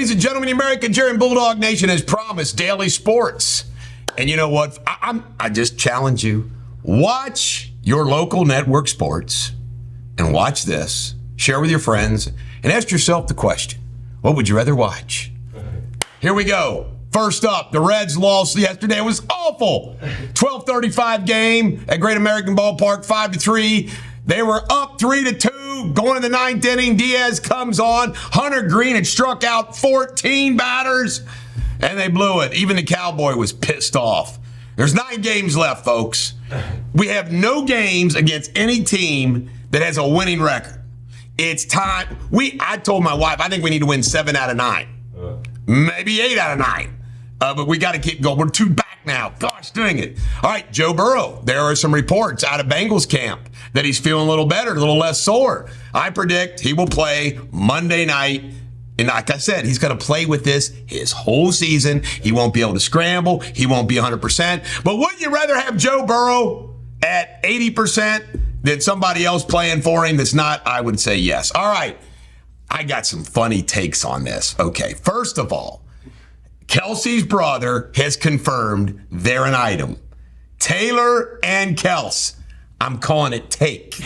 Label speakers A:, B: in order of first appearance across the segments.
A: Ladies and gentlemen, the American Jerry and Bulldog Nation has promised daily sports. And you know what? I just challenge you. Watch your local network sports and watch this. Share with your friends and ask yourself the question, what would you rather watch? Here we go. First up, the Reds lost yesterday. It was awful. 12:35 game at Great American Ballpark, 5-3. They were up 3-2, going to the ninth inning. Diaz comes on. Hunter Green had struck out 14 batters, and they blew it. Even the Cowboy was pissed off. There's 9 games left, folks. We have no games against any team that has a winning record. It's time. I told my wife, I think we need to win 7 out of 9. Maybe 8 out of 9. But we got to keep going. We're 2 back now. Gosh, doing it. All right, Joe Burrow. There are some reports out of Bengals camp that he's feeling a little better, a little less sore. I predict he will play Monday night. And like I said, he's going to play with this his whole season. He won't be able to scramble. He won't be 100%. But wouldn't you rather have Joe Burrow at 80% than somebody else playing for him that's not? I would say yes. All right. I got some funny takes on this. Okay, first of all, Kelce's brother has confirmed they're an item. Taylor and Kelce. I'm calling it take.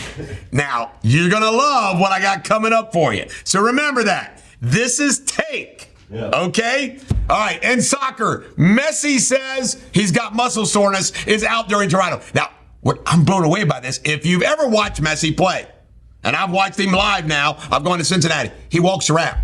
A: Now, you're going to love what I got coming up for you. So remember that. This is take. Yeah. Okay? All right, and soccer. Messi says he's got muscle soreness, is out during Toronto. Now, I'm blown away by this. If you've ever watched Messi play, and I've watched him live now, I've gone to Cincinnati, he walks around.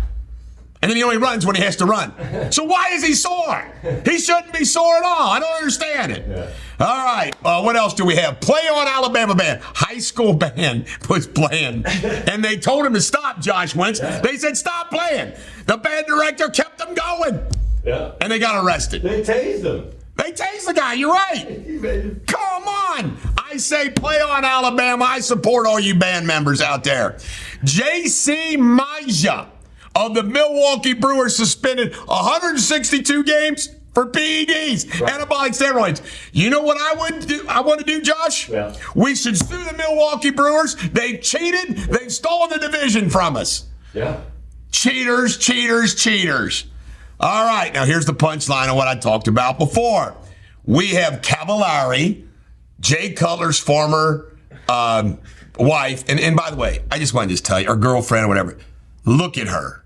A: And then he only runs when he has to run. So why is he sore? He shouldn't be sore at all. I don't understand it. Yeah. All right. What else do we have? Play on Alabama band. High school band was playing. And they told him to stop, Josh Wentz. They said, stop playing. The band director kept them going. Yeah. And they got arrested.
B: They tased him.
A: They tased the guy. You're right. Come on. I say play on Alabama. I support all you band members out there. J.C. Mejia of the Milwaukee Brewers suspended 162 games for PEDs, anabolic steroids. You know what I want to do, Josh? Yeah. We should sue the Milwaukee Brewers. They've cheated. They've stolen the division from us. Yeah. Cheaters, cheaters, cheaters. All right, now here's the punchline of what I talked about before. We have Cavallari, Jay Cutler's former wife, and by the way, I just wanted to tell you, or girlfriend or whatever, look at her.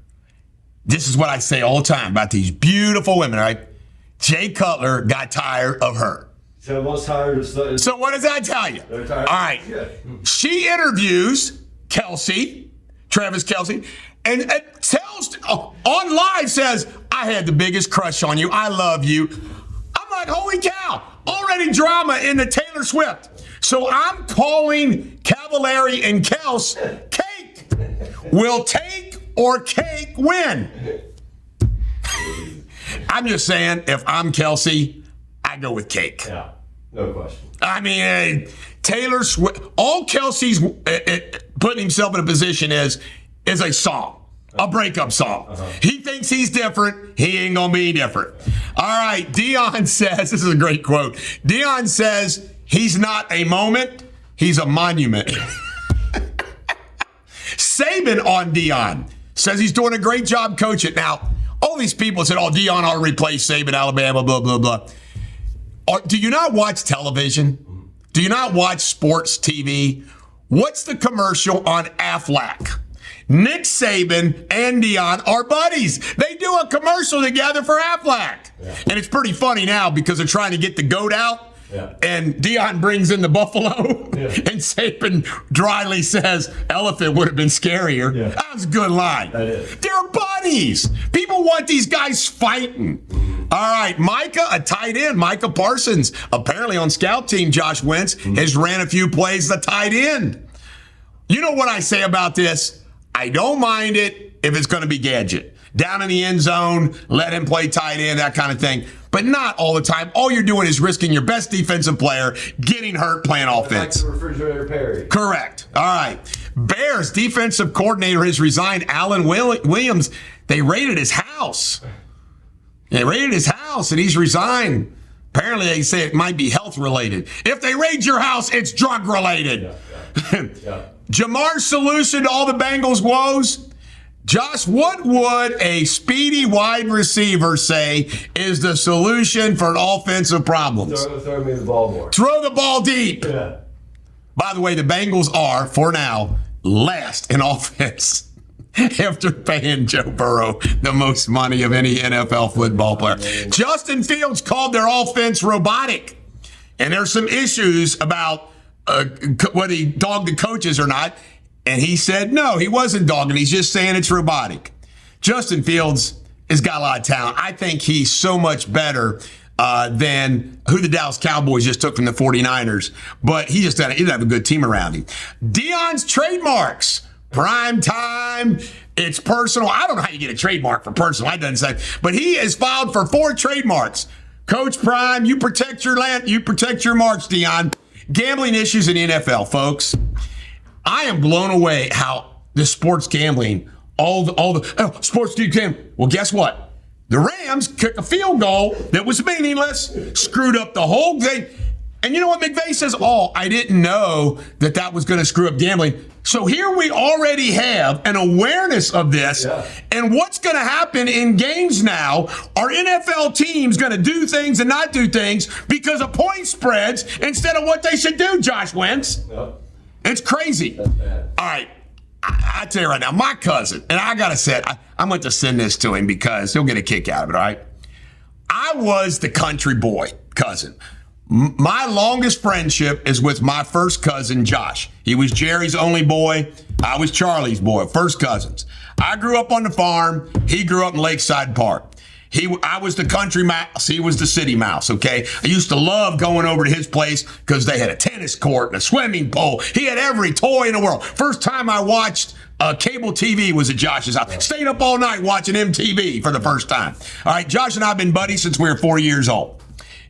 A: This is what I say all the time about these beautiful women, right? Jay Cutler got tired of her.
B: So what's tired of?
A: So what does that tell you? All right. She interviews Kelce, Travis Kelce, and tells on live says, I had the biggest crush on you. I love you. I'm like, holy cow. Already drama in the Taylor Swift. So I'm calling Cavallari and Kelce cake. Will take or cake win? I'm just saying, if I'm Kelce, I go with cake.
B: Yeah, no question.
A: I mean, Taylor Swift, all Kelce's putting himself in a position is a song, a breakup song. He thinks he's different. He ain't going to be different. All right, Deion says, this is a great quote. Deion says, he's not a moment, he's a monument. Saban on Deion says he's doing a great job coaching. Now, all these people said, oh, Deion ought to replace Saban, Alabama, blah, blah, blah. Do you not watch television? Do you not watch sports TV? What's the commercial on Aflac? Nick Saban and Deion are buddies. They do a commercial together for Aflac. Yeah. And it's pretty funny now because they're trying to get the goat out. Yeah. And Deion brings in the buffalo, yeah. And Saban dryly says, elephant would have been scarier. Yeah. That was a good line. That is. They're buddies. People want these guys fighting. All right, Micah, a tight end, Micah Parsons, apparently on scout team, Josh Wentz, has ran a few plays the tight end. You know what I say about this? I don't mind it if it's going to be Gadget. Down in the end zone, let him play tight end, that kind of thing. But not all the time. All you're doing is risking your best defensive player getting hurt playing offense.
B: Like the refrigerator Perry.
A: Correct. All right. Bears defensive coordinator has resigned. Alan Williams, they raided his house. They raided his house and he's resigned. Apparently they say it might be health related. If they raid your house, it's drug related. Yeah. Jamar's solution to all the Bengals' woes? Josh, what would a speedy wide receiver say is the solution for an offensive problems?
B: Throw me the ball more.
A: Throw the ball deep.
B: Yeah.
A: By the way, the Bengals are, for now, last in offense after paying Joe Burrow the most money of any NFL football player. Justin Fields called their offense robotic. And there's some issues about whether he dogged the coaches or not. And he said, no, he wasn't dogging. He's just saying it's robotic. Justin Fields has got a lot of talent. I think he's so much better than who the Dallas Cowboys just took from the 49ers. But he just doesn't have a good team around him. Deion's trademarks. Prime time. It's personal. I don't know how you get a trademark for personal. I doesn't say. But he has filed for 4 trademarks. Coach Prime, you protect your land. You protect your marks, Deion. Gambling issues in the NFL, folks. I am blown away how the sports gambling, sports do gambling. Well, guess what? The Rams kicked a field goal that was meaningless, screwed up the whole thing. And you know what McVay says? Oh, I didn't know that was going to screw up gambling. So here we already have an awareness of this. Yeah. And what's going to happen in games now? Are NFL teams going to do things and not do things because of point spreads instead of what they should do, Josh Wentz? Yep. It's crazy.
B: That's bad.
A: All right. I tell you right now, my cousin, and I got to say, I'm going to send this to him because he'll get a kick out of it, all right? I was the country boy cousin. My longest friendship is with my first cousin, Josh. He was Jerry's only boy. I was Charlie's boy, first cousins. I grew up on the farm. He grew up in Lakeside Park. I was the country mouse. He was the city mouse, okay? I used to love going over to his place because they had a tennis court and a swimming pool. He had every toy in the world. First time I watched cable TV was at Josh's house. Stayed up all night watching MTV for the first time. All right, Josh and I have been buddies since we were 4 years old.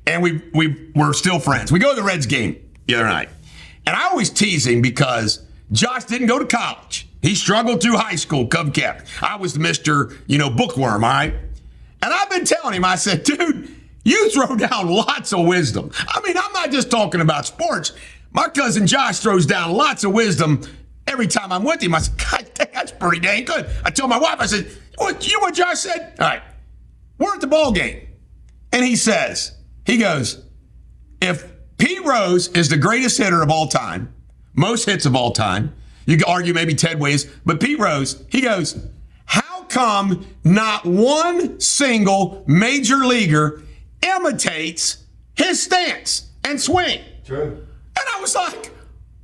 A: And we're still friends. We go to the Reds game the other night. And I always tease him because Josh didn't go to college. He struggled through high school, Cub Captain. I was the Mr., bookworm, all right? And I've been telling him, I said, dude, you throw down lots of wisdom. I mean, I'm not just talking about sports. My cousin Josh throws down lots of wisdom every time I'm with him. I said, God, that's pretty dang good. I told my wife, I said, you know what Josh said? All right, we're at the ball game. And he goes, if Pete Rose is the greatest hitter of all time, most hits of all time, you could argue maybe Ted Williams, but Pete Rose, he goes, how come not one single major leaguer imitates his stance and swing?
B: True.
A: And I was like,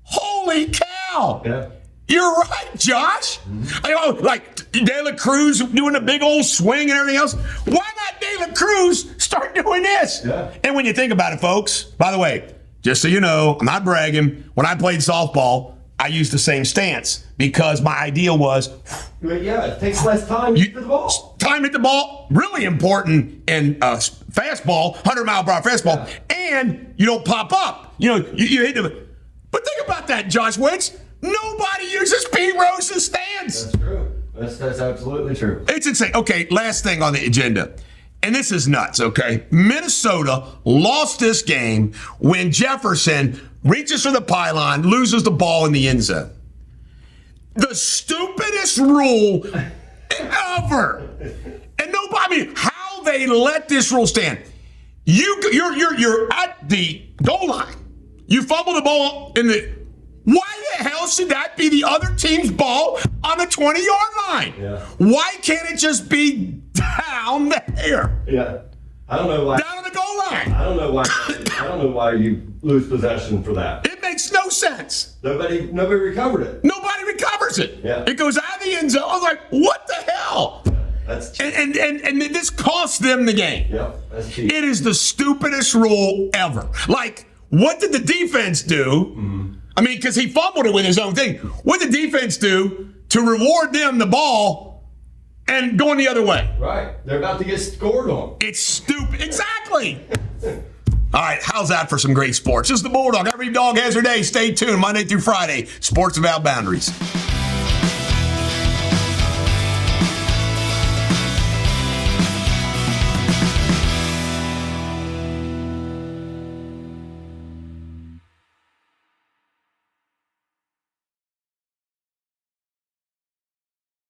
A: holy cow.
B: Yeah.
A: You're right, Josh. Mm-hmm. Like De La Cruz doing a big old swing and everything else. Why not De La Cruz start doing this? Yeah. And when you think about it, folks, by the way, just so you know, I'm not bragging. When I played softball, I used the same stance because my idea was,
B: yeah, it takes less time to hit the ball.
A: Time hit the ball, really important in fastball, 100-mile-per-hour fastball, and you don't pop up. You hit the. But think about that, Josh Wentz. Nobody uses Pete Rose's stance.
B: That's true. That's absolutely true.
A: It's insane. Okay, last thing on the agenda. And this is nuts, okay? Minnesota lost this game when Jefferson reaches for the pylon, loses the ball in the end zone. The stupidest rule ever. And nobody, how they let this rule stand. You're at the goal line. You fumble the ball in the. Why the hell should that be the other team's ball on the 20-yard line? Yeah. Why can't it just be down there?
B: Yeah. I don't know why.
A: Down on the goal line.
B: I don't know why you lose possession for that.
A: It makes no sense.
B: Nobody recovered it.
A: Nobody recovers it.
B: Yeah.
A: It goes out of the end zone. I was like, what the hell?
B: Yeah, that's cheap.
A: And this cost them the game.
B: Yeah, that's cheap.
A: It is the stupidest rule ever. Like, what did the defense do? Mm-hmm. I mean, because he fumbled it with his own thing. What did the defense do to reward them the ball and going the other way?
B: Right. They're about to get scored on.
A: It's stupid. Exactly. All right. How's that for some great sports? This is the Bulldog. Every dog has her day. Stay tuned. Monday through Friday. Sports Without Boundaries.